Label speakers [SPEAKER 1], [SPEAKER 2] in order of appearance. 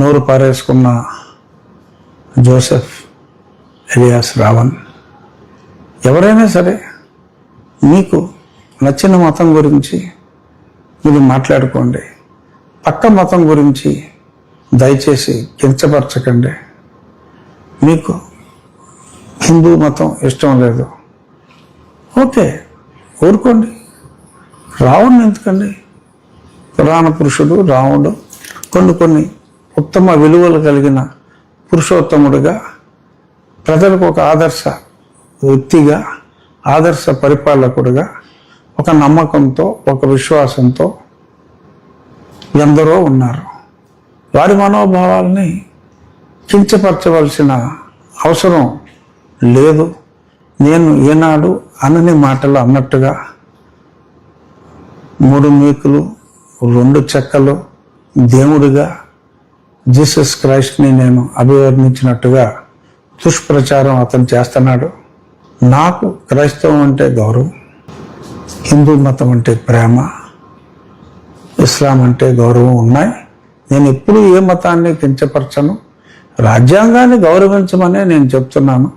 [SPEAKER 1] నోరు పారేసుకున్న Joseph alias Raavan, ఎవరైనా సరే మీకు నచ్చిన మతం గురించి మీరు మాట్లాడుకోండి. పక్క మతం గురించి దయచేసి కించపరచకండి. మీకు హిందూ మతం ఇష్టం లేదు, ఓకే, ఊరుకోండి. రావణుని ఎందుకండి? పురాణ పురుషుడు రాముడు కొన్ని ఉత్తమ విలువలు కలిగిన పురుషోత్తముడిగా, ప్రజలకు ఒక ఆదర్శ వ్యక్తిగా, ఆదర్శ పరిపాలకుడిగా, ఒక నమ్మకంతో, ఒక విశ్వాసంతో ఎందరో ఉన్నారు. వారి మనోభావాల్ని కించపరచవలసిన అవసరం లేదు. నేను ఏనాడు అనని మాటలు అన్నట్టుగా 3 మేకులు 2 చెక్కలు దేవుడిగా జీసస్ క్రైస్ట్ని నేను అభివర్ణించినట్టుగా దుష్ప్రచారం అతను చేస్తున్నాడు. నాకు క్రైస్తవం అంటే గౌరవం, హిందూ మతం అంటే ప్రేమ, ఇస్లాం అంటే గౌరవం ఉన్నాయి. నేను ఎప్పుడూ ఏ మతాన్ని కించపరచను. రాజ్యాంగాన్ని గౌరవించమనే నేను చెప్తున్నాను.